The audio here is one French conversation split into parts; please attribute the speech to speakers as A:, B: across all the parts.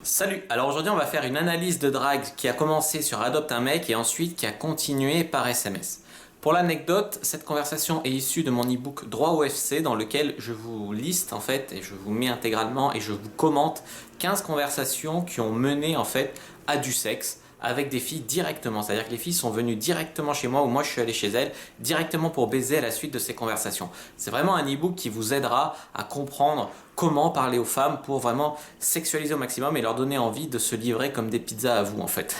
A: Salut, alors aujourd'hui on va faire une analyse de drague qui a commencé sur Adopte un mec et ensuite qui a continué par SMS. Pour l'anecdote, cette conversation est issue de mon e-book Droit au FC dans lequel je vous liste en fait et je vous mets intégralement et je vous commente 15 conversations qui ont mené en fait à du sexe avec des filles directement. C'est-à-dire que les filles sont venues directement chez moi ou moi je suis allé chez elles directement pour baiser à la suite de ces conversations. C'est vraiment un e-book qui vous aidera à comprendre comment parler aux femmes pour vraiment sexualiser au maximum et leur donner envie de se livrer comme des pizzas à vous en fait.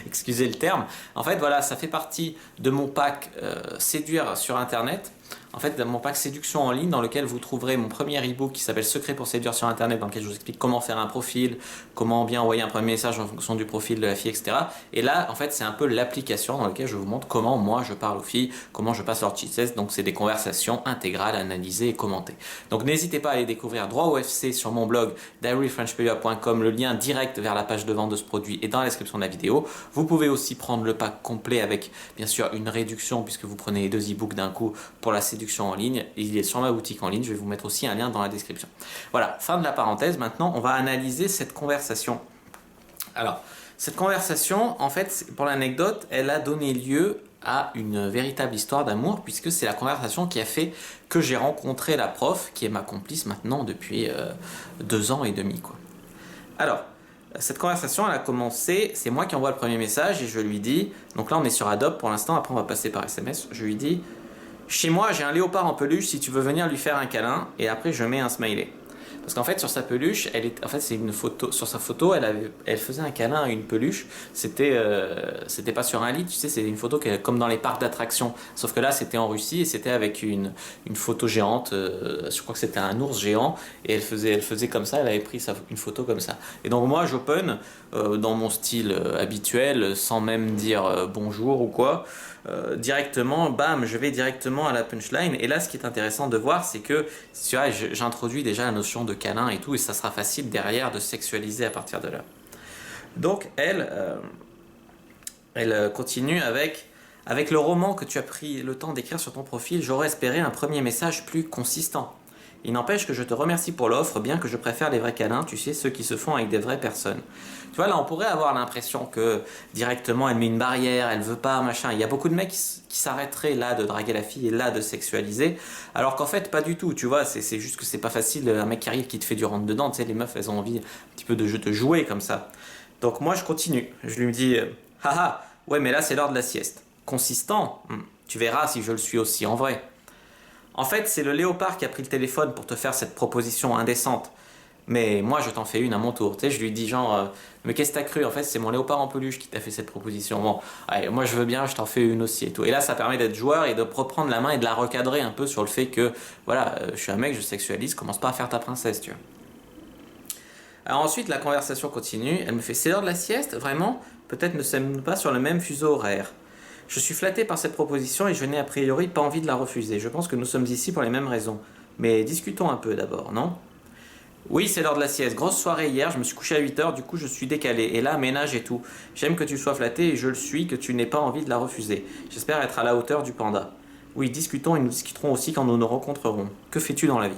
A: Excusez le terme. En fait voilà, ça fait partie de mon pack Séduire sur internet. En fait, dans mon pack séduction en ligne dans lequel vous trouverez mon premier e-book qui s'appelle Secret pour séduire sur internet, dans lequel je vous explique comment faire un profil, comment bien envoyer un premier message en fonction du profil de la fille, etc. Et là, en fait, c'est un peu l'application dans laquelle je vous montre comment moi je parle aux filles, comment je passe leur cheat test. Donc, c'est des conversations intégrales, analysées et commentées. Donc, n'hésitez pas à aller découvrir Droit au FC sur mon blog diaryfrenchplayer.com. Le lien direct vers la page de vente de ce produit est dans la description de la vidéo. Vous pouvez aussi prendre le pack complet avec, bien sûr, une réduction puisque vous prenez les deux e-books d'un coup pour la séduction en ligne. Il est sur ma boutique en ligne, je vais vous mettre aussi un lien dans la description. Voilà, fin de la parenthèse. Maintenant, on va analyser cette conversation. Alors, cette conversation, en fait, pour l'anecdote, elle a donné lieu à une véritable histoire d'amour, puisque c'est la conversation qui a fait que j'ai rencontré la prof, qui est ma complice maintenant depuis 2 ans et demi, quoi. Alors, cette conversation, elle a commencé, c'est moi qui envoie le premier message et je lui dis, donc là on est sur Adobe pour l'instant, après on va passer par SMS, je lui dis, chez moi, j'ai un léopard en peluche si tu veux venir lui faire un câlin. Et après, je mets un smiley. Parce qu'en fait, sur sa peluche, en fait, c'est une photo. Sur sa photo, elle faisait un câlin à une peluche. C'était pas sur un lit, tu sais, c'est une photo comme dans les parcs d'attractions. Sauf que là, c'était en Russie et c'était avec une photo géante. Je crois que c'était un ours géant. Et elle faisait comme ça, elle avait pris une photo comme ça. Et donc, moi, j'open dans mon style habituel, sans même dire bonjour ou quoi. Directement, bam, je vais directement à la punchline. Et là, ce qui est intéressant de voir, c'est que tu vois, j'introduis déjà la notion de câlin et tout, et ça sera facile derrière de sexualiser à partir de là. Donc, elle continue avec le roman que tu as pris le temps d'écrire sur ton profil. J'aurais espéré un premier message plus consistant. Il n'empêche que je te remercie pour l'offre, bien que je préfère les vrais câlins, tu sais, ceux qui se font avec des vraies personnes. Tu vois, là, on pourrait avoir l'impression que directement, elle met une barrière, elle veut pas, machin. Il y a beaucoup de mecs qui s'arrêteraient là de draguer la fille et là de sexualiser, alors qu'en fait, pas du tout, tu vois, c'est juste que c'est pas facile, un mec qui arrive qui te fait du rentre-dedans, tu sais, les meufs, elles ont envie un petit peu de jouer comme ça. Donc moi, je continue. Je lui dis, haha, ouais, mais là, c'est l'heure de la sieste. Consistant, tu verras si je le suis aussi en vrai. En fait, c'est le léopard qui a pris le téléphone pour te faire cette proposition indécente. Mais moi, je t'en fais une à mon tour. Tu sais, je lui dis genre, mais qu'est-ce que t'as cru? En fait, c'est mon léopard en peluche qui t'a fait cette proposition. Bon, allez, moi je veux bien, je t'en fais une aussi et tout. Et là, ça permet d'être joueur et de reprendre la main et de la recadrer un peu sur le fait que, voilà, je suis un mec, je sexualise, commence pas à faire ta princesse, tu vois. Alors ensuite, la conversation continue. Elle me fait, c'est l'heure de la sieste? Vraiment? Peut-être ne sommes-nous pas sur le même fuseau horaire. Je suis flatté par cette proposition et je n'ai a priori pas envie de la refuser. Je pense que nous sommes ici pour les mêmes raisons. Mais discutons un peu d'abord, non? Oui, c'est l'heure de la sieste. Grosse soirée hier, je me suis couché à 8 h, du coup je suis décalé. Et là, ménage et tout. J'aime que tu sois flatté et je le suis, que tu n'aies pas envie de la refuser. J'espère être à la hauteur du panda. Oui, discutons et nous discuterons aussi quand nous nous rencontrerons. Que fais-tu dans la vie?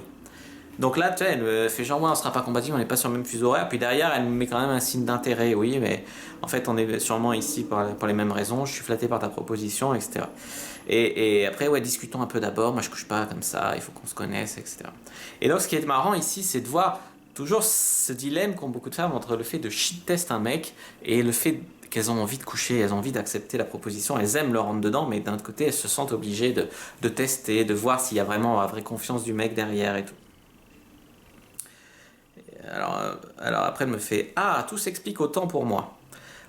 A: Donc là, tu sais, elle me fait genre, ouais, on sera pas compatible, on n'est pas sur le même fuseau horaire. Puis derrière, elle me met quand même un signe d'intérêt. Oui, mais en fait, on est sûrement ici pour les mêmes raisons. Je suis flatté par ta proposition, etc. Et après, ouais, discutons un peu d'abord. Moi, je couche pas comme ça, il faut qu'on se connaisse, etc. Et donc, ce qui est marrant ici, c'est de voir toujours ce dilemme qu'ont beaucoup de femmes entre le fait de shit test un mec et le fait qu'elles ont envie de coucher, elles ont envie d'accepter la proposition, elles aiment le rentre dedans, mais d'un autre côté, elles se sentent obligées de tester, de voir s'il y a vraiment la vraie confiance du mec derrière et tout. Alors après, elle me fait, ah, tout s'explique autant pour moi.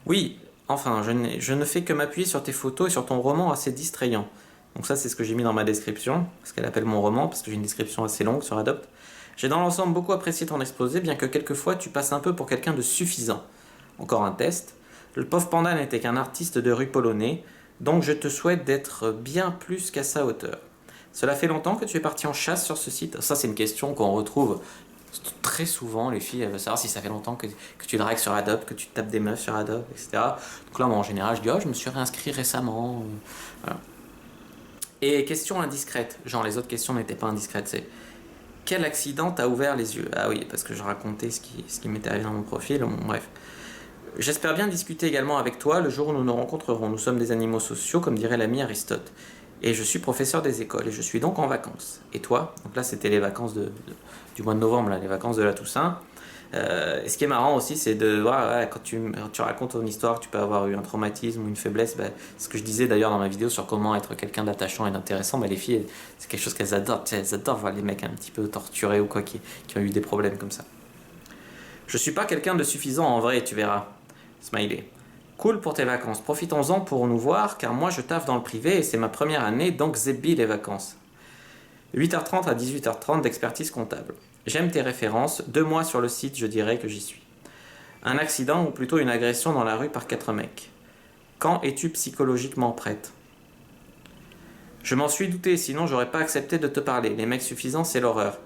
A: Oui, enfin, je ne fais que m'appuyer sur tes photos et sur ton roman assez distrayant. Donc ça, c'est ce que j'ai mis dans ma description, parce qu'elle appelle mon roman, parce que j'ai une description assez longue sur Adopt. J'ai dans l'ensemble beaucoup apprécié ton exposé, bien que quelquefois tu passes un peu pour quelqu'un de suffisant. Encore un test. Le pauvre panda n'était qu'un artiste de rue polonais, donc je te souhaite d'être bien plus qu'à sa hauteur. Cela fait longtemps que tu es parti en chasse sur ce site? Ça, c'est une question qu'on retrouve très souvent. Les filles, elles veulent savoir si ça fait longtemps que tu dragues sur Adobe, que tu tapes des meufs sur Adobe, etc. Donc là, moi, en général, je dis, oh, je me suis réinscrit récemment. Voilà. Et question indiscrète. Genre, les autres questions n'étaient pas indiscrètes. C'est, Quel accident t'a ouvert les yeux? Ah oui, parce que je racontais ce qui m'était arrivé dans mon profil. Bon, bref. J'espère bien discuter également avec toi le jour où nous nous rencontrerons. Nous sommes des animaux sociaux, comme dirait l'ami Aristote. Et je suis professeur des écoles et je suis donc en vacances. Et toi? Donc là, c'était les vacances du mois de novembre, là, les vacances de la Toussaint. Et ce qui est marrant aussi, c'est de voir quand tu racontes ton histoire, tu peux avoir eu un traumatisme ou une faiblesse. Ce que je disais d'ailleurs dans ma vidéo sur comment être quelqu'un d'attachant et d'intéressant, les filles, c'est quelque chose qu'elles adorent. Tu sais, elles adorent voir les mecs un petit peu torturés ou quoi qui ont eu des problèmes comme ça. Je suis pas quelqu'un de suffisant en vrai, tu verras. Smiley. Cool pour tes vacances. Profitons-en pour nous voir, car moi je taffe dans le privé et c'est ma première année, donc zébi les vacances. 8h30 à 18h30 d'expertise comptable. J'aime tes références, 2 mois sur le site, je dirais que j'y suis. Un accident ou plutôt une agression dans la rue par 4 mecs. Quand es-tu psychologiquement prête? Je m'en suis douté, sinon j'aurais pas accepté de te parler. Les mecs suffisants, c'est l'horreur.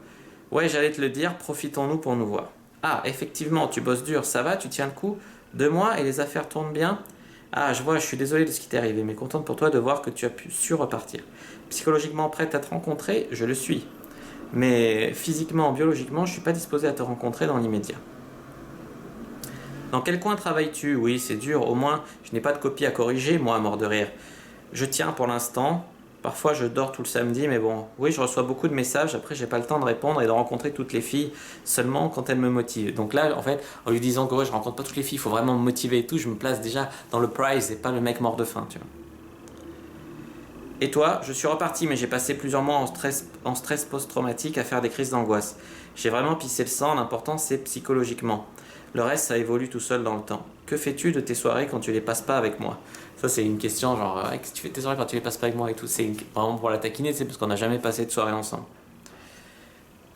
A: Ouais, j'allais te le dire, profitons-nous pour nous voir. Ah, effectivement, tu bosses dur, ça va, tu tiens le coup? 2 mois et les affaires tournent bien? Ah, je vois, je suis désolé de ce qui t'est arrivé, mais contente pour toi de voir que tu as su repartir. Psychologiquement prête à te rencontrer? Je le suis. Mais physiquement, biologiquement, je suis pas disposé à te rencontrer dans l'immédiat. Dans quel coin travailles-tu? Oui, c'est dur, au moins, je n'ai pas de copie à corriger, moi, mort de rire. Je tiens pour l'instant. Parfois, je dors tout le samedi, mais bon, oui, je reçois beaucoup de messages. Après, j'ai pas le temps de répondre et de rencontrer toutes les filles seulement quand elles me motivent. Donc là, en fait, en lui disant que ouais, je rencontre pas toutes les filles, il faut vraiment me motiver et tout, je me place déjà dans le prize et pas le mec mort de faim, tu vois. Et toi? Je suis reparti, mais j'ai passé plusieurs mois en stress post-traumatique à faire des crises d'angoisse. J'ai vraiment pissé le sang, l'important c'est psychologiquement. Le reste, ça évolue tout seul dans le temps. Que fais-tu de tes soirées quand tu les passes pas avec moi? Ça, c'est une question genre, qu'est-ce que tu fais de tes soirées quand tu les passes pas avec moi et tout? C'est vraiment pour la taquiner, c'est parce qu'on n'a jamais passé de soirée ensemble.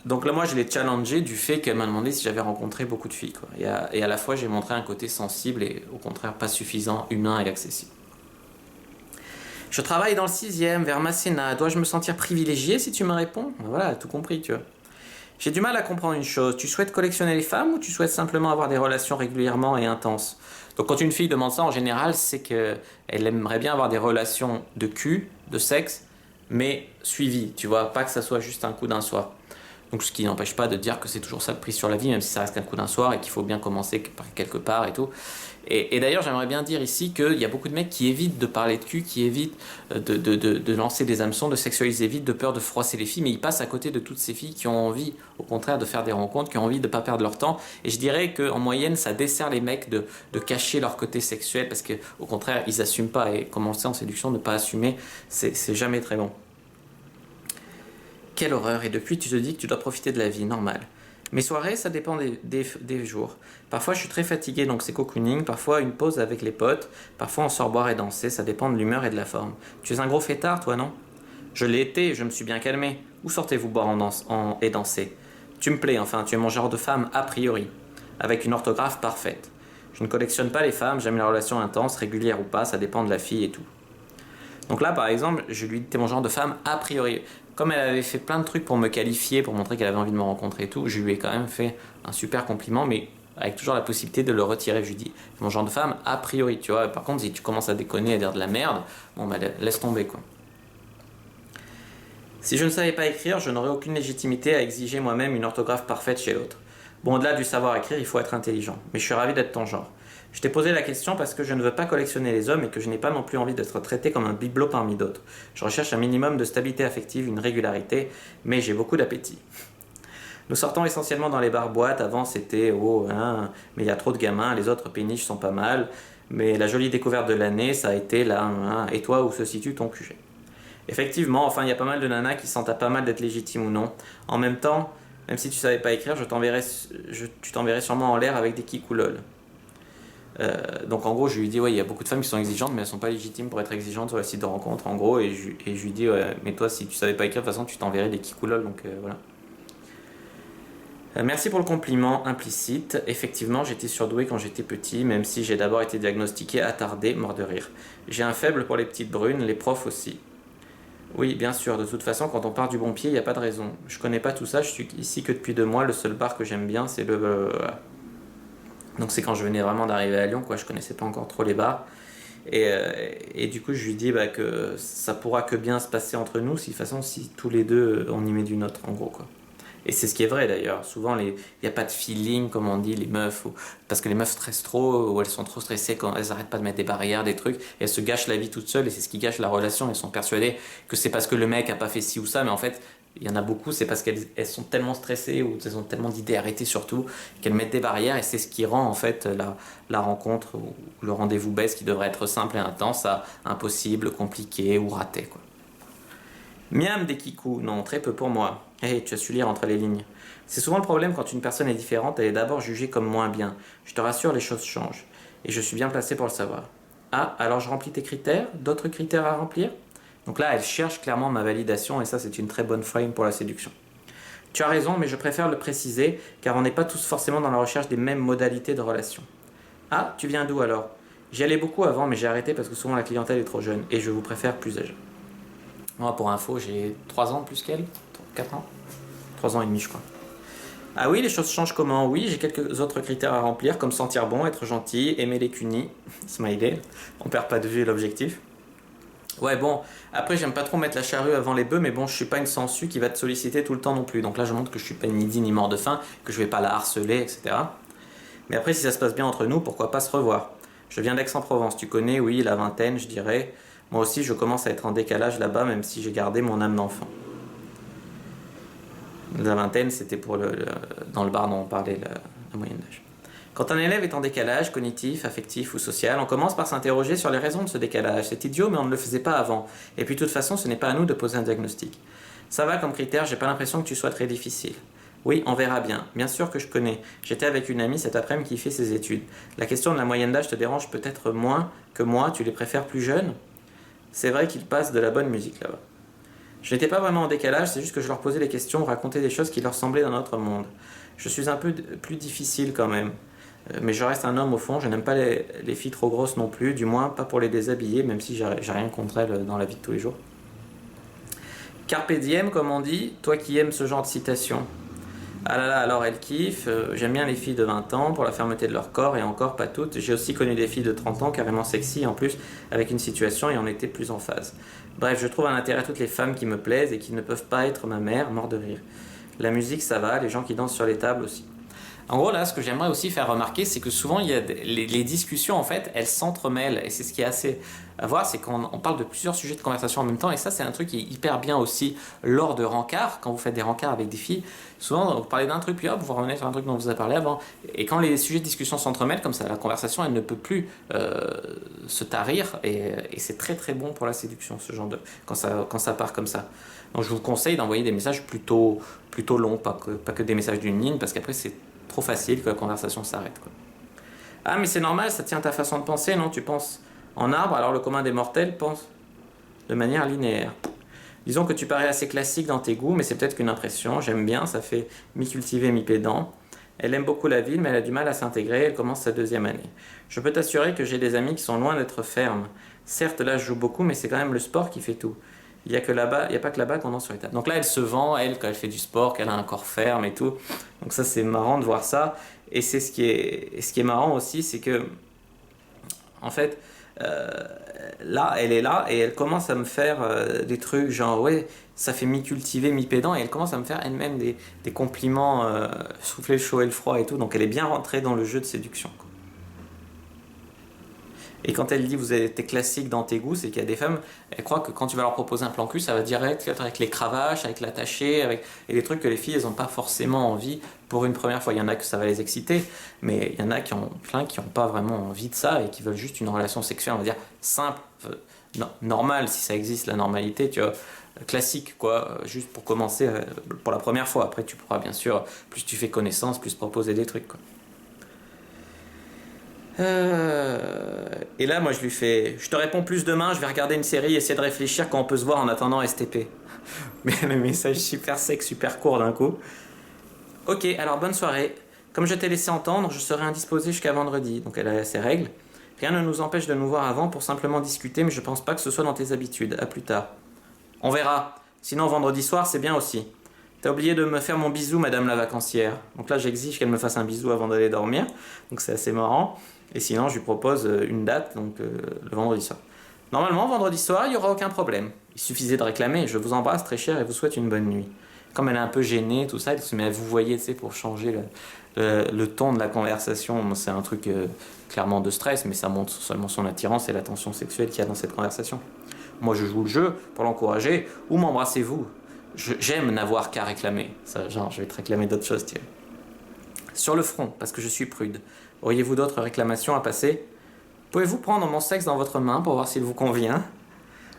A: Donc là, moi, je l'ai challengé du fait qu'elle m'a demandé si j'avais rencontré beaucoup de filles, quoi. Et à la fois, j'ai montré un côté sensible et au contraire pas suffisant, humain et accessible. Je travaille dans le 6e, vers Masséna. Dois-je me sentir privilégié si tu me réponds? Voilà, tout compris, tu vois. J'ai du mal à comprendre une chose. Tu souhaites collectionner les femmes ou tu souhaites simplement avoir des relations régulièrement et intenses? Donc quand une fille demande ça, en général, c'est qu'elle aimerait bien avoir des relations de cul, de sexe, mais suivies, tu vois, pas que ça soit juste un coup d'un soir. Donc ce qui n'empêche pas de dire que c'est toujours ça le prix sur la vie, même si ça reste qu'un coup d'un soir et qu'il faut bien commencer par quelque part et tout. Et d'ailleurs, j'aimerais bien dire ici qu'il y a beaucoup de mecs qui évitent de parler de cul, qui évitent de lancer des hameçons, de sexualiser vite, de peur de froisser les filles, mais ils passent à côté de toutes ces filles qui ont envie, au contraire, de faire des rencontres, qui ont envie de ne pas perdre leur temps. Et je dirais qu'en moyenne, ça dessert les mecs de cacher leur côté sexuel, parce qu'au contraire, ils n'assument pas. Et commencer en séduction, ne pas assumer, c'est jamais très bon. Quelle horreur, et depuis tu te dis que tu dois profiter de la vie, normal. Mes soirées, ça dépend des jours. Parfois je suis très fatigué, donc c'est cocooning, parfois une pause avec les potes, parfois on sort boire et danser, ça dépend de l'humeur et de la forme. Tu es un gros fêtard, toi, non? Je l'ai été, je me suis bien calmé. Où sortez-vous boire et danser? Tu me plais, enfin, tu es mon genre de femme a priori, avec une orthographe parfaite. Je ne collectionne pas les femmes, j'aime les relations intenses, régulières ou pas, ça dépend de la fille et tout. Donc là, par exemple, je lui dis t'es mon genre de femme a priori. Comme elle avait fait plein de trucs pour me qualifier, pour montrer qu'elle avait envie de me rencontrer et tout, je lui ai quand même fait un super compliment, mais avec toujours la possibilité de le retirer. Je lui dis mon genre de femme a priori, tu vois. Par contre, si tu commences à déconner, à dire de la merde, bon bah laisse tomber, quoi. Si je ne savais pas écrire, je n'aurais aucune légitimité à exiger moi-même une orthographe parfaite chez l'autre. Bon, au-delà du savoir écrire, il faut être intelligent. Mais je suis ravi d'être ton genre. Je t'ai posé la question parce que je ne veux pas collectionner les hommes et que je n'ai pas non plus envie d'être traité comme un bibelot parmi d'autres. Je recherche un minimum de stabilité affective, une régularité, mais j'ai beaucoup d'appétit. Nous sortons essentiellement dans les bars-boîtes. Avant, c'était oh, hein, mais il y a trop de gamins, les autres péniches sont pas mal. Mais la jolie découverte de l'année, ça a été là, hein, et toi, où se situe ton QG? Effectivement, enfin, il y a pas mal de nanas qui sentent à pas mal d'être légitimes ou non. En même temps, même si tu savais pas écrire, tu t'enverrais sûrement en l'air avec des kikoulol. Donc en gros, je lui dis, ouais, il y a beaucoup de femmes qui sont exigeantes, mais elles sont pas légitimes pour être exigeantes sur le site de rencontre, en gros. Et je lui dis, ouais, mais toi, si tu savais pas écrire, de toute façon, tu t'enverrais des kikoulol, donc voilà. Merci pour le compliment implicite. Effectivement, j'étais surdoué quand j'étais petit, même si j'ai d'abord été diagnostiqué attardé, mort de rire. J'ai un faible pour les petites brunes, les profs aussi. Oui, bien sûr, de toute façon, quand on part du bon pied, il n'y a pas de raison. Je connais pas tout ça, je suis ici que depuis 2 mois, le seul bar que j'aime bien, c'est le... Donc c'est quand je venais vraiment d'arriver à Lyon, quoi, je connaissais pas encore trop les bars. Et du coup, je lui dis bah, que ça pourra que bien se passer entre nous, si de toute façon, si tous les deux, on y met du nôtre, en gros, quoi. Et c'est ce qui est vrai d'ailleurs. Souvent, il n'y a pas de feeling, comme on dit, les meufs, parce que les meufs stressent trop, ou elles sont trop stressées quand elles n'arrêtent pas de mettre des barrières, des trucs, et elles se gâchent la vie toutes seules, et c'est ce qui gâche la relation. Elles sont persuadées que c'est parce que le mec a pas fait ci ou ça, mais en fait, il y en a beaucoup, c'est parce qu'elles sont tellement stressées, ou elles ont tellement d'idées arrêtées surtout, qu'elles mettent des barrières, et c'est ce qui rend en fait la rencontre, ou le rendez-vous baisse qui devrait être simple et intense, à impossible, compliqué ou raté, quoi. Miam des kikou, non, très peu pour moi. Hey, tu as su lire entre les lignes. C'est souvent le problème quand une personne est différente, elle est d'abord jugée comme moins bien. Je te rassure, les choses changent. Et je suis bien placé pour le savoir. Ah, alors je remplis tes critères? D'autres critères à remplir? Donc là, elle cherche clairement ma validation, et ça, c'est une très bonne frame pour la séduction. Tu as raison, mais je préfère le préciser, car on n'est pas tous forcément dans la recherche des mêmes modalités de relation. Ah, tu viens d'où alors? J'y allais beaucoup avant, mais j'ai arrêté parce que souvent la clientèle est trop jeune, et je vous préfère plus âgé. Moi, pour info, j'ai 3 ans de plus qu'elle, 4 ans, 3 ans et demi, je crois. Ah oui, les choses changent comment? Oui, j'ai quelques autres critères à remplir, comme sentir bon, être gentil, aimer les cunis, smiley, on perd pas de vue l'objectif. Ouais, bon, après, j'aime pas trop mettre la charrue avant les bœufs, mais bon, je suis pas une sangsue qui va te solliciter tout le temps non plus. Donc là, je montre que je suis pas ni dit ni mort de faim, que je vais pas la harceler, etc. Mais après, si ça se passe bien entre nous, pourquoi pas se revoir? Je viens d'Aix-en-Provence, tu connais, oui, la vingtaine, je dirais. Moi aussi, je commence à être en décalage là-bas, même si j'ai gardé mon âme d'enfant. La vingtaine, c'était pour dans le bar dont on parlait, la moyenne d'âge. Quand un élève est en décalage, cognitif, affectif ou social, on commence par s'interroger sur les raisons de ce décalage. C'est idiot, mais on ne le faisait pas avant. Et puis, de toute façon, ce n'est pas à nous de poser un diagnostic. Ça va comme critère, j'ai pas l'impression que tu sois très difficile. Oui, on verra bien. Bien sûr que je connais. J'étais avec une amie cet après-midi qui fait ses études. La question de la moyenne d'âge te dérange peut-être moins que moi, tu les préfères plus jeunes? C'est vrai qu'ils passent de la bonne musique là-bas. Je n'étais pas vraiment en décalage, c'est juste que je leur posais des questions, racontais des choses qui leur semblaient dans notre monde. Je suis un peu plus difficile quand même. Mais je reste un homme au fond, je n'aime pas les filles trop grosses non plus, du moins pas pour les déshabiller, même si j'ai rien contre elles dans la vie de tous les jours. Carpe diem, comme on dit, toi qui aimes ce genre de citation. Ah là là, alors elle kiffe, j'aime bien les filles de 20 ans pour la fermeté de leur corps, et encore pas toutes. J'ai aussi connu des filles de 30 ans carrément sexy, en plus avec une situation et on était plus en phase. Bref, je trouve un intérêt à toutes les femmes qui me plaisent et qui ne peuvent pas être ma mère, mort de rire. La musique ça va, les gens qui dansent sur les tables aussi. En gros, là, ce que j'aimerais aussi faire remarquer, c'est que souvent, il y a les discussions, en fait, elles s'entremêlent. Et c'est ce qui est assez à voir, c'est qu'on parle de plusieurs sujets de conversation en même temps. Et ça, c'est un truc qui est hyper bien aussi lors de rencarts, quand vous faites des rencarts avec des filles. Souvent, vous parlez d'un truc, puis hop, vous revenez sur un truc dont vous avez parlé avant. Et quand les sujets de discussion s'entremêlent, comme ça, la conversation, elle ne peut plus se tarir. Et c'est très très bon pour la séduction, ce genre de... quand ça part comme ça. Donc, je vous conseille d'envoyer des messages plutôt longs, pas que des messages d'une ligne, parce qu'après, c'est trop facile que la conversation s'arrête, quoi. Ah, mais c'est normal, ça tient à ta façon de penser, non? Tu penses en arbre, alors le commun des mortels pense de manière linéaire. Disons que tu parais assez classique dans tes goûts, mais c'est peut-être qu'une impression. J'aime bien, ça fait mi-cultivé, mi-pédant. Elle aime beaucoup la ville, mais elle a du mal à s'intégrer, elle commence sa 2e année. Je peux t'assurer que j'ai des amis qui sont loin d'être fermes. Certes, là, je joue beaucoup, mais c'est quand même le sport qui fait tout. Il n'y a pas que là-bas qu'on danse sur les tables. Donc là, elle se vend, elle, quand elle fait du sport, qu'elle a un corps ferme et tout. Donc ça, c'est marrant de voir ça. Et c'est ce qui est marrant aussi, c'est que, en fait, là, elle est là et elle commence à me faire des trucs genre, ouais, ça fait mi-cultivé, mi-pédant. Et elle commence à me faire elle-même des compliments, souffler le chaud et le froid et tout. Donc elle est bien rentrée dans le jeu de séduction, quoi. Et quand elle dit vous êtes classique dans tes goûts, c'est qu'il y a des femmes, elles croient que quand tu vas leur proposer un plan cul, ça va direct être avec les cravaches, avec l'attaché, et des trucs que les filles, elles n'ont pas forcément envie pour une première fois. Il y en a que ça va les exciter, mais il y en a qui ont plein qui n'ont pas vraiment envie de ça et qui veulent juste une relation sexuelle, on va dire, simple, normale, si ça existe, la normalité, tu vois, classique, quoi, juste pour commencer pour la première fois. Après, tu pourras, bien sûr, plus tu fais connaissance, plus proposer des trucs, quoi. Et là, moi, je lui fais: je te réponds plus demain, je vais regarder une série, essayer de réfléchir quand on peut se voir en attendant STP. Mais le message super sec, super court d'un coup. Ok, alors bonne soirée. Comme je t'ai laissé entendre, je serai indisposé jusqu'à vendredi. Donc elle a ses règles. Rien ne nous empêche de nous voir avant pour simplement discuter, mais je pense pas que ce soit dans tes habitudes. À plus tard. On verra. Sinon, vendredi soir, c'est bien aussi. T'as oublié de me faire mon bisou, madame la vacancière. Donc là, j'exige qu'elle me fasse un bisou avant d'aller dormir. Donc c'est assez marrant. Et sinon, je lui propose une date, donc le vendredi soir. Normalement, vendredi soir, il n'y aura aucun problème. Il suffisait de réclamer. Je vous embrasse très cher et vous souhaite une bonne nuit. Comme elle est un peu gênée, tout ça, elle se met à vous voyez, tu sais, pour changer le ton de la conversation. C'est un truc clairement de stress, mais ça montre seulement son attirance et la tension sexuelle qu'il y a dans cette conversation. Moi, je joue le jeu pour l'encourager. Ou m'embrassez-vous. J'aime n'avoir qu'à réclamer. Ça, genre, je vais te réclamer d'autres choses, tiens. Sur le front, parce que je suis prude. Auriez-vous d'autres réclamations à passer? Pouvez-vous prendre mon sexe dans votre main pour voir s'il vous convient?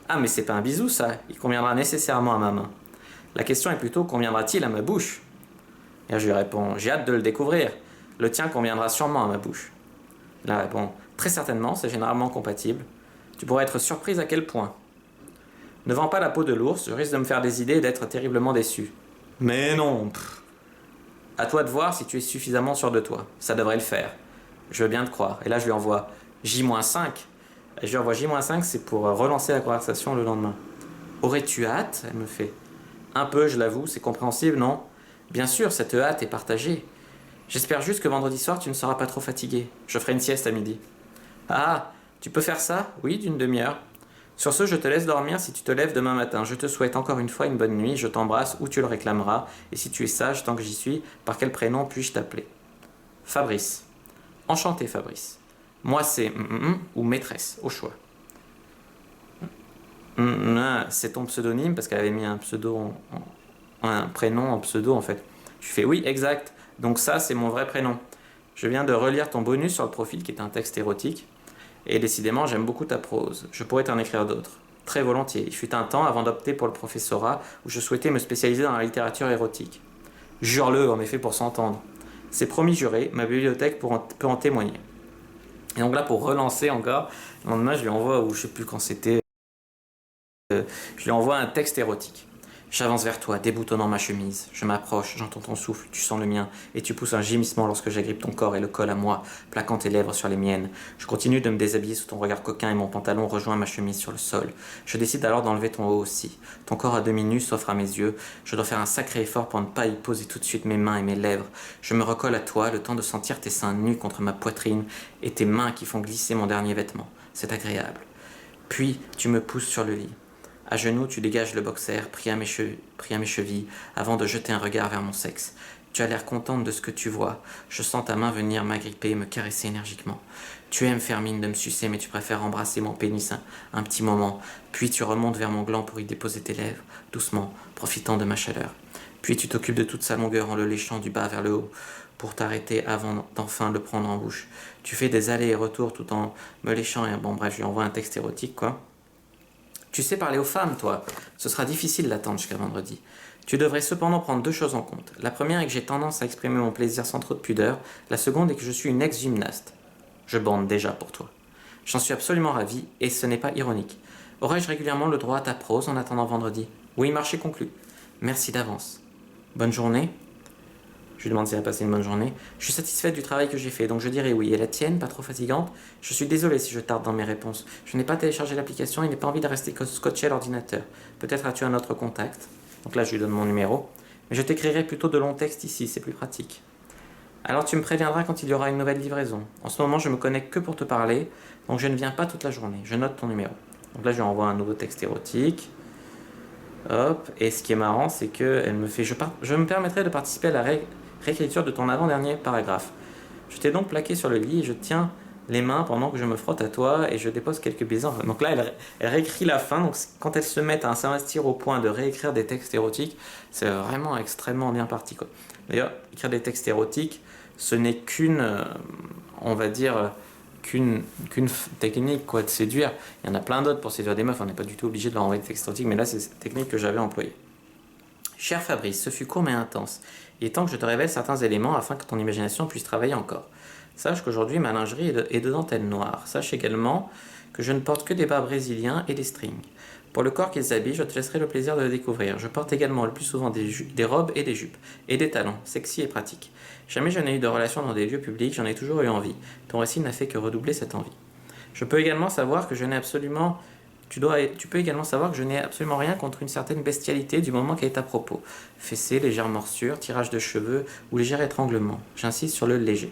A: Ah, mais c'est pas un bisou, ça. Il conviendra nécessairement à ma main. La question est plutôt, conviendra-t-il à ma bouche? Et je lui réponds, j'ai hâte de le découvrir. Le tien conviendra sûrement à ma bouche. Il répond, très certainement, c'est généralement compatible. Tu pourrais être surprise à quel point. Ne vends pas la peau de l'ours, je risque de me faire des idées et d'être terriblement déçu. Mais non, à toi de voir si tu es suffisamment sûr de toi. Ça devrait le faire. Je veux bien te croire. Et là, je lui envoie J-5. Et je lui envoie J-5, c'est pour relancer la conversation le lendemain. Aurais-tu hâte? Elle me fait. Un peu, je l'avoue, c'est compréhensible, non? Bien sûr, cette hâte est partagée. J'espère juste que vendredi soir, tu ne seras pas trop fatigué. Je ferai une sieste à midi. Ah, tu peux faire ça? Oui, d'une demi-heure. Sur ce, je te laisse dormir si tu te lèves demain matin. Je te souhaite encore une fois une bonne nuit, je t'embrasse où tu le réclameras, et si tu es sage tant que j'y suis, par quel prénom puis-je t'appeler? Fabrice. Enchanté, Fabrice. Moi, c'est ou maîtresse, au choix. C'est ton pseudonyme, parce qu'elle avait mis un pseudo, un prénom en pseudo en fait. Je fais oui, exact. Donc ça, c'est mon vrai prénom. Je viens de relire ton bonus sur le profil, qui est un texte érotique. Et décidément, j'aime beaucoup ta prose. Je pourrais t'en écrire d'autres. Très volontiers. Il fut un temps avant d'opter pour le professorat où je souhaitais me spécialiser dans la littérature érotique. Jure-le, en effet, pour s'entendre. C'est promis juré, ma bibliothèque peut en témoigner. Et donc là, pour relancer encore, le lendemain, je lui envoie, ou je sais plus quand c'était, je lui envoie un texte érotique. J'avance vers toi, déboutonnant ma chemise. Je m'approche, j'entends ton souffle, tu sens le mien, et tu pousses un gémissement lorsque j'agrippe ton corps et le colle à moi, plaquant tes lèvres sur les miennes. Je continue de me déshabiller sous ton regard coquin et mon pantalon rejoint ma chemise sur le sol. Je décide alors d'enlever ton haut aussi. Ton corps à demi nu s'offre à mes yeux. Je dois faire un sacré effort pour ne pas y poser tout de suite mes mains et mes lèvres. Je me recolle à toi, le temps de sentir tes seins nus contre ma poitrine et tes mains qui font glisser mon dernier vêtement. C'est agréable. Puis, tu me pousses sur le lit. À genoux, tu dégages le boxer, pris à mes chevilles, avant de jeter un regard vers mon sexe. Tu as l'air contente de ce que tu vois. Je sens ta main venir m'agripper et me caresser énergiquement. Tu aimes faire mine de me sucer, mais tu préfères embrasser mon pénis un petit moment. Puis tu remontes vers mon gland pour y déposer tes lèvres, doucement, profitant de ma chaleur. Puis tu t'occupes de toute sa longueur en le léchant du bas vers le haut, pour t'arrêter avant d'enfin le prendre en bouche. Tu fais des allers et retours tout en me léchant et bon bref, je lui envoie un texte érotique, quoi. Tu sais parler aux femmes, toi. Ce sera difficile d'attendre jusqu'à vendredi. Tu devrais cependant prendre deux choses en compte. La première est que j'ai tendance à exprimer mon plaisir sans trop de pudeur. La seconde est que je suis une ex-gymnaste. Je bande déjà pour toi. J'en suis absolument ravi, et ce n'est pas ironique. Aurais-je régulièrement le droit à ta prose en attendant vendredi? Oui, marché conclu. Merci d'avance. Bonne journée. Je lui demande si elle a passé une bonne journée. Je suis satisfaite du travail que j'ai fait, donc je dirais oui. Et la tienne, pas trop fatigante? Je suis désolé si je tarde dans mes réponses. Je n'ai pas téléchargé l'application et n'ai pas envie de rester scotché à l'ordinateur. Peut-être as-tu un autre contact? Donc là, je lui donne mon numéro. Mais je t'écrirai plutôt de longs textes ici, c'est plus pratique. Alors tu me préviendras quand il y aura une nouvelle livraison. En ce moment, je me connecte que pour te parler, donc je ne viens pas toute la journée. Je note ton numéro. Donc là, je lui envoie un nouveau texte érotique. Hop. Et ce qui est marrant, c'est qu'elle me fait... Je me permettrai de participer à la réécriture de ton avant-dernier paragraphe. Je t'ai donc plaqué sur le lit et je tiens les mains pendant que je me frotte à toi et je dépose quelques baisers. Donc là, elle réécrit la fin. Donc quand elles se mettent à s'investir au point de réécrire des textes érotiques, c'est vraiment extrêmement bien parti, quoi. D'ailleurs, écrire des textes érotiques, ce n'est on va dire, qu'une technique, quoi, de séduire. Il y en a plein d'autres pour séduire des meufs. On n'est pas du tout obligé de leur envoyer des textes érotiques, mais là, c'est cette technique que j'avais employée. Cher Fabrice, ce fut court mais intense. Il est temps que je te révèle certains éléments afin que ton imagination puisse travailler encore. Sache qu'aujourd'hui ma lingerie est de dentelle noire. Sache également que je ne porte que des bas brésiliens et des strings. Pour le corps qu'ils habillent, je te laisserai le plaisir de le découvrir. Je porte également le plus souvent des robes et des jupes, et des talons, sexy et pratiques. Jamais je n'ai eu de relation dans des lieux publics, j'en ai toujours eu envie. Ton récit n'a fait que redoubler cette envie. Je peux également savoir que je n'ai absolument... Tu peux également savoir que je n'ai absolument rien contre une certaine bestialité du moment qu'elle est à propos. Fessée, légère morsure, tirage de cheveux ou léger étranglement. J'insiste sur le léger.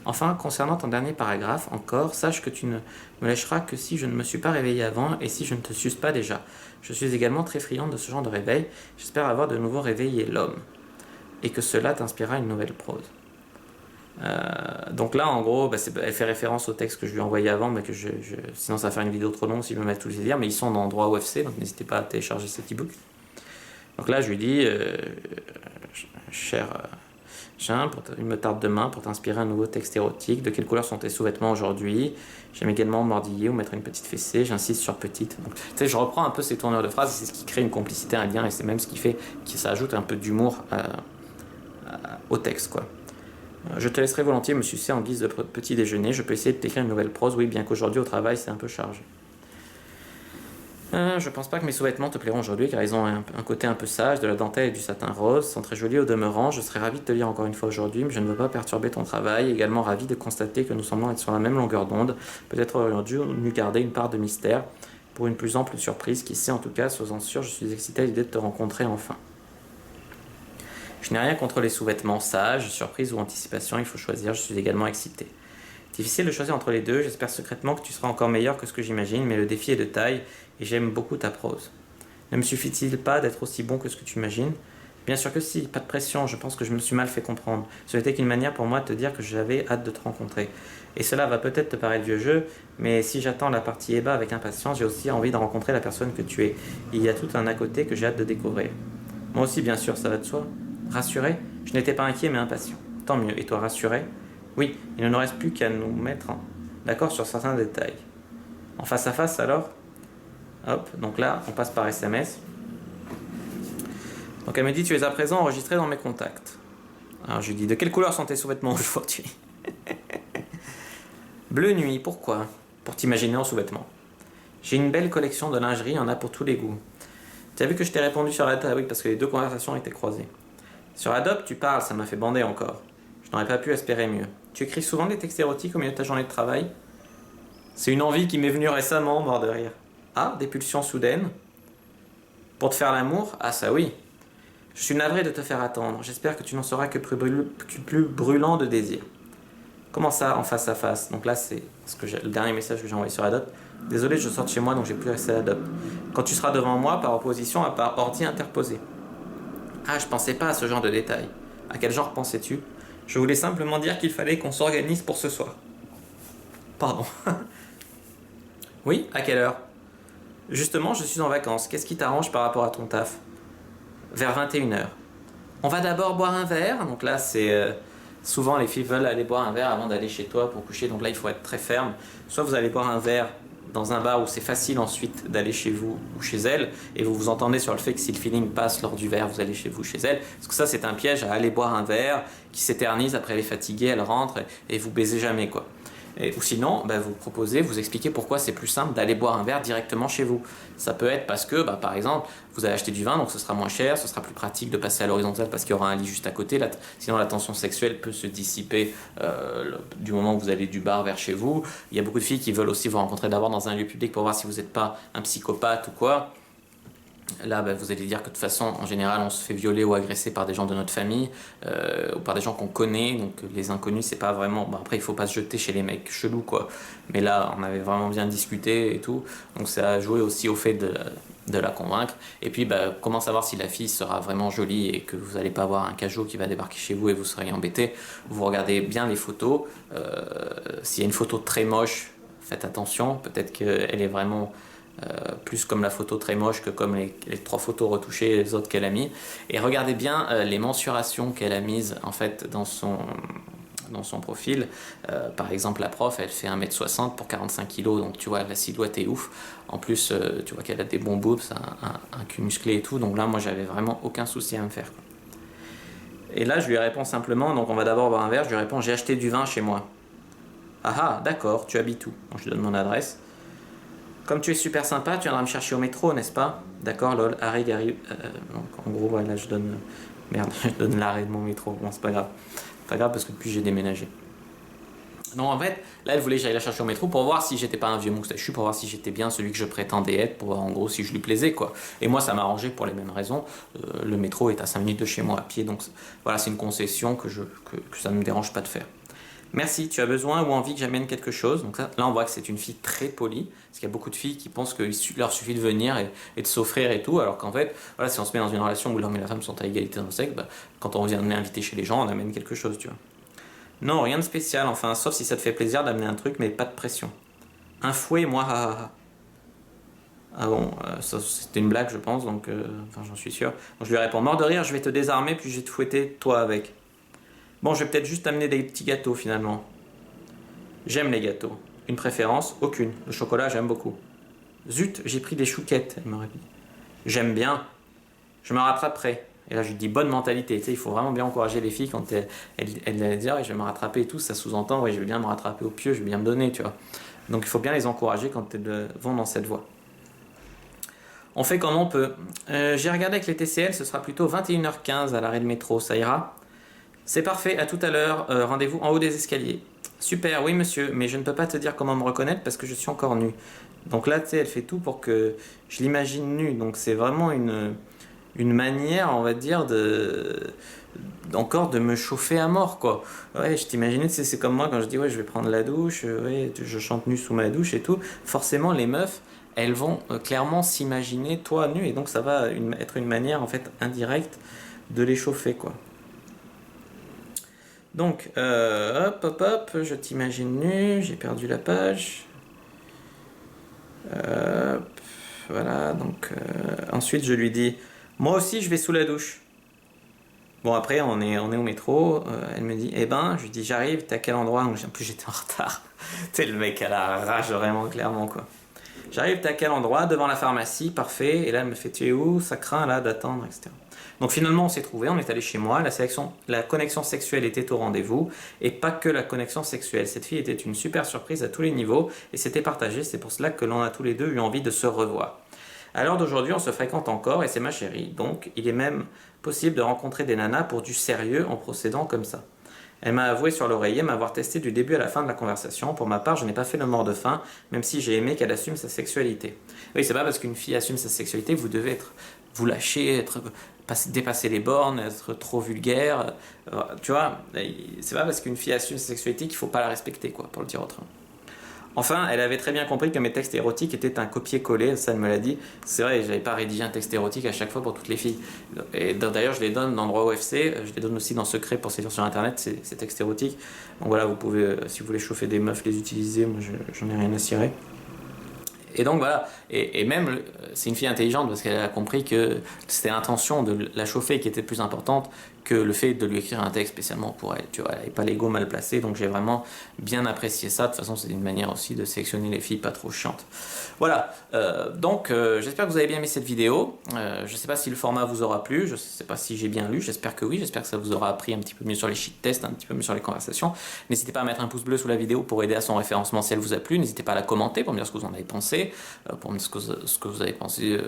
A: Enfin, concernant ton dernier paragraphe, encore, sache que tu ne me lâcheras que si je ne me suis pas réveillé avant et si je ne te suce pas déjà. Je suis également très friande de ce genre de réveil. J'espère avoir de nouveau réveillé l'homme. Et que cela t'inspirera une nouvelle prose. Donc là, en gros, elle fait référence au texte que je lui ai envoyé avant, mais sinon ça va faire une vidéo trop longue si je me mets à tous les lire, mais ils sont dans Droit UFC, donc n'hésitez pas à télécharger cet e-book. Donc là, je lui dis, cher Jean, il me tarde demain pour t'inspirer un nouveau texte érotique. De quelle couleur sont tes sous-vêtements aujourd'hui? J'aime également mordiller ou mettre une petite fessée. J'insiste sur petite. Donc, tu sais, je reprends un peu ces tournures de phrases, c'est ce qui crée une complicité, un lien, et c'est même ce qui fait que ça ajoute un peu d'humour au texte, quoi. Je te laisserai volontiers me sucer en guise de petit déjeuner. Je peux essayer de t'écrire une nouvelle prose, oui, bien qu'aujourd'hui au travail c'est un peu chargé. Je pense pas que mes sous-vêtements te plairont aujourd'hui car ils ont un côté un peu sage, de la dentelle et du satin rose, sont très jolis au demeurant. Je serais ravi de te lire encore une fois aujourd'hui, mais je ne veux pas perturber ton travail. Également ravi de constater que nous semblons être sur la même longueur d'onde. Peut-être aurions-nous garder une part de mystère pour une plus ample surprise. Qui sait, en tout cas, sois-en sûr, je suis excité à l'idée de te rencontrer enfin. Je n'ai rien contre les sous-vêtements sages, surprise ou anticipation, il faut choisir, je suis également excité. Difficile de choisir entre les deux, j'espère secrètement que tu seras encore meilleur que ce que j'imagine, mais le défi est de taille et j'aime beaucoup ta prose. Ne me suffit-il pas d'être aussi bon que ce que tu imagines? Bien sûr que si, pas de pression, je pense que je me suis mal fait comprendre. Ce n'était qu'une manière pour moi de te dire que j'avais hâte de te rencontrer. Et cela va peut-être te paraître vieux jeu, mais si j'attends la partie Eba avec impatience, j'ai aussi envie de rencontrer la personne que tu es. Il y a tout un à côté que j'ai hâte de découvrir. Moi aussi, bien sûr, ça va de soi. Rassuré? Je n'étais pas inquiet mais impatient. Tant mieux. Et toi, rassuré? Oui, il ne nous reste plus qu'à nous mettre d'accord sur certains détails. En face à face alors? Hop, donc là, on passe par SMS. Donc elle me dit, tu es à présent enregistré dans mes contacts. Alors je lui dis, de quelle couleur sont tes sous-vêtements aujourd'hui? Bleu nuit, pourquoi? Pour t'imaginer en sous-vêtements. J'ai une belle collection de lingerie, il y en a pour tous les goûts. Tu as vu que je t'ai répondu sur la table? Oui, parce que les deux conversations étaient croisées. Sur Adobe, tu parles, ça m'a fait bander encore. Je n'aurais pas pu espérer mieux. Tu écris souvent des textes érotiques au milieu de ta journée de travail? C'est une envie qui m'est venue récemment, mort de rire. Ah, des pulsions soudaines? Pour te faire l'amour? Ah ça oui. Je suis navré de te faire attendre. J'espère que tu n'en seras que plus brûlant de désir. Comment ça, en face à face? Donc là, c'est le dernier message que j'ai envoyé sur Adobe. Désolé, je sors de chez moi, donc j'ai plus accès à Adobe. Quand tu seras devant moi, par opposition à par ordi interposé. Ah, je pensais pas à ce genre de détails. À quel genre pensais-tu? Je voulais simplement dire qu'il fallait qu'on s'organise pour ce soir. Pardon. Oui, à quelle heure? Justement, je suis en vacances. Qu'est-ce qui t'arrange par rapport à ton taf? Vers 21h. On va d'abord boire un verre. Donc là, c'est... souvent, les filles veulent aller boire un verre avant d'aller chez toi pour coucher. Donc là, il faut être très ferme. Soit vous allez boire un verre dans un bar où c'est facile ensuite d'aller chez vous ou chez elle, et vous vous entendez sur le fait que si le feeling passe lors du verre, vous allez chez vous, chez elle, parce que ça c'est un piège à aller boire un verre qui s'éternise, après elle est fatiguée, elle rentre et vous baisez jamais quoi. Ou sinon, vous proposez, vous expliquez pourquoi c'est plus simple d'aller boire un verre directement chez vous. Ça peut être parce que, par exemple, vous allez acheter du vin, donc ce sera moins cher, ce sera plus pratique de passer à l'horizontale parce qu'il y aura un lit juste à côté. Sinon, la tension sexuelle peut se dissiper du moment où vous allez du bar vers chez vous. Il y a beaucoup de filles qui veulent aussi vous rencontrer d'abord dans un lieu public pour voir si vous n'êtes pas un psychopathe ou quoi. Là, vous allez dire que de toute façon, en général, on se fait violer ou agresser par des gens de notre famille ou par des gens qu'on connaît. Donc les inconnus, c'est pas vraiment... après, il faut pas se jeter chez les mecs chelous, quoi. Mais là, on avait vraiment bien discuté et tout. Donc ça a joué aussi au fait de la convaincre. Et puis, comment savoir si la fille sera vraiment jolie et que vous n'allez pas avoir un cajot qui va débarquer chez vous et vous serez embêté. Vous regardez bien les photos. S'il y a une photo très moche, faites attention. Peut-être qu'elle est vraiment... plus comme la photo très moche que comme les 3 photos retouchées les autres qu'elle a mis, et regardez bien les mensurations qu'elle a mises en fait dans son profil. Par exemple, la prof elle fait 1m60 pour 45 kg, donc tu vois la silhouette est ouf. En plus tu vois qu'elle a des bons boobs, un cul musclé et tout, donc là moi j'avais vraiment aucun souci à me faire quoi. Et là je lui réponds simplement, donc on va d'abord boire un verre, je lui réponds j'ai acheté du vin chez moi. Ah d'accord, tu habites où? Donc je lui donne mon adresse. Comme tu es super sympa, tu viendras me chercher au métro, n'est-ce pas? D'accord, lol, arrêt, Gary. Donc en gros, voilà, je donne... Merde, je donne l'arrêt de mon métro. Bon, c'est pas grave. Pas grave parce que depuis j'ai déménagé. Donc en fait, là, elle voulait que j'aille la chercher au métro pour voir si j'étais pas un vieux moustachu, pour voir si j'étais bien celui que je prétendais être, pour voir en gros si je lui plaisais, quoi. Et moi, ça m'arrangeait pour les mêmes raisons. Le métro est à 5 minutes de chez moi à pied, donc voilà, c'est une concession que ça ne me dérange pas de faire. Merci, tu as besoin ou envie que j'amène quelque chose. Donc là, on voit que c'est une fille très polie, parce qu'il y a beaucoup de filles qui pensent qu'il leur suffit de venir et de s'offrir et tout, alors qu'en fait, voilà, si on se met dans une relation où l'homme et la femme sont à égalité dans le sexe, bah, quand on vient inviter chez les gens, on amène quelque chose, tu vois. Non, rien de spécial, enfin, sauf si ça te fait plaisir d'amener un truc, mais pas de pression. Un fouet, moi, ah, ah, ah. Ah bon, ça, c'était une blague, je pense, donc, enfin, j'en suis sûr. Donc je lui réponds, mort de rire, je vais te désarmer, puis je vais te fouetter, toi, avec. Bon, je vais peut-être juste amener des petits gâteaux, finalement. J'aime les gâteaux. Une préférence? Aucune. Le chocolat, j'aime beaucoup. Zut, j'ai pris des chouquettes, elle m'aurait dit. J'aime bien. Je me rattraperai. Et là, je lui dis bonne mentalité. Tu sais, il faut vraiment bien encourager les filles quand elles disent ah, je vais me rattraper et tout. Ça sous-entend, ouais, je vais bien me rattraper au pieu, je vais bien me donner, tu vois. Donc il faut bien les encourager quand elles vont dans cette voie. On fait comme on peut. J'ai regardé avec les TCL, ce sera plutôt 21h15 à l'arrêt de métro, ça ira? C'est parfait, à tout à l'heure. Rendez-vous en haut des escaliers. Super, oui monsieur, mais je ne peux pas te dire comment me reconnaître parce que je suis encore nue. Donc là, tu sais, elle fait tout pour que je l'imagine nue. Donc c'est vraiment une manière, on va dire, encore de me chauffer à mort, quoi. Ouais, je t'imaginais, tu sais, c'est comme moi quand je dis, ouais, je vais prendre la douche, ouais, je chante nue sous ma douche et tout. Forcément, les meufs, elles vont clairement s'imaginer toi nue et donc ça va être une manière, en fait, indirecte de les chauffer, quoi. Donc, hop, hop, hop, je t'imagine nu, j'ai perdu la page. Hop, voilà, donc ensuite je lui dis, moi aussi je vais sous la douche. Bon après on est au métro, elle me dit, eh ben, je lui dis j'arrive, t'es à quel endroit? En plus j'étais en retard. Tu sais le mec à la rage vraiment clairement quoi. J'arrive, t'es à quel endroit? Devant la pharmacie, parfait. Et là elle me fait, tu es où? Ça craint là d'attendre, etc. Donc finalement on s'est trouvé, on est allé chez moi, la connexion sexuelle était au rendez-vous, et pas que la connexion sexuelle. Cette fille était une super surprise à tous les niveaux, et c'était partagé, c'est pour cela que l'on a tous les deux eu envie de se revoir. À l'heure d'aujourd'hui, on se fréquente encore, et c'est ma chérie, donc il est même possible de rencontrer des nanas pour du sérieux en procédant comme ça. Elle m'a avoué sur l'oreiller m'avoir testé du début à la fin de la conversation. Pour ma part, je n'ai pas fait le mort de faim, même si j'ai aimé qu'elle assume sa sexualité. Oui, c'est pas parce qu'une fille assume sa sexualité que vous devez vous lâcher, dépasser les bornes, être trop vulgaire. Tu vois, c'est pas parce qu'une fille assume sa sexualité qu'il faut pas la respecter, quoi, pour le dire autrement. Enfin, elle avait très bien compris que mes textes érotiques étaient un copier-coller, ça elle me l'a dit. C'est vrai, j'avais pas rédigé un texte érotique à chaque fois pour toutes les filles. Et d'ailleurs, je les donne dans Droit UFC, je les donne aussi dans Secret pour séduire sur internet, ces textes érotiques. Donc voilà, vous pouvez, si vous voulez chauffer des meufs, les utiliser, moi j'en ai rien à cirer. Et donc voilà, et même c'est une fille intelligente parce qu'elle a compris que c'était l'intention de la chauffer qui était plus importante que le fait de lui écrire un texte spécialement pour elle. Tu vois, elle n'avait pas l'ego mal placé, donc j'ai vraiment bien apprécié ça. De toute façon, c'est une manière aussi de sélectionner les filles pas trop chiantes. Voilà, donc j'espère que vous avez bien aimé cette vidéo. Je ne sais pas si le format vous aura plu, je ne sais pas si j'ai bien lu, j'espère que oui, j'espère que ça vous aura appris un petit peu mieux sur les cheat tests, un petit peu mieux sur les conversations. N'hésitez pas à mettre un pouce bleu sous la vidéo pour aider à son référencement si elle vous a plu. N'hésitez pas à la commenter pour me dire ce que vous en avez pensé, pour me dire ce que vous avez pensé,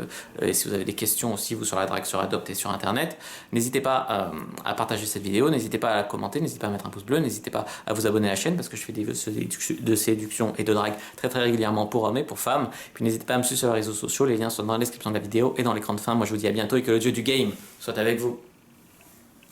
A: et si vous avez des questions aussi, vous, sur la drague sur Adopt et sur Internet. N'hésitez pas à partager cette vidéo, n'hésitez pas à la commenter, n'hésitez pas à mettre un pouce bleu, n'hésitez pas à vous abonner à la chaîne parce que je fais des vidéos de séduction et de drague très très régulièrement pour hommes et pour femmes. Puis n'hésitez pas à me suivre sur les réseaux sociaux, les liens sont dans la description de la vidéo et dans l'écran de fin. Moi je vous dis à bientôt et que le dieu du game soit avec vous.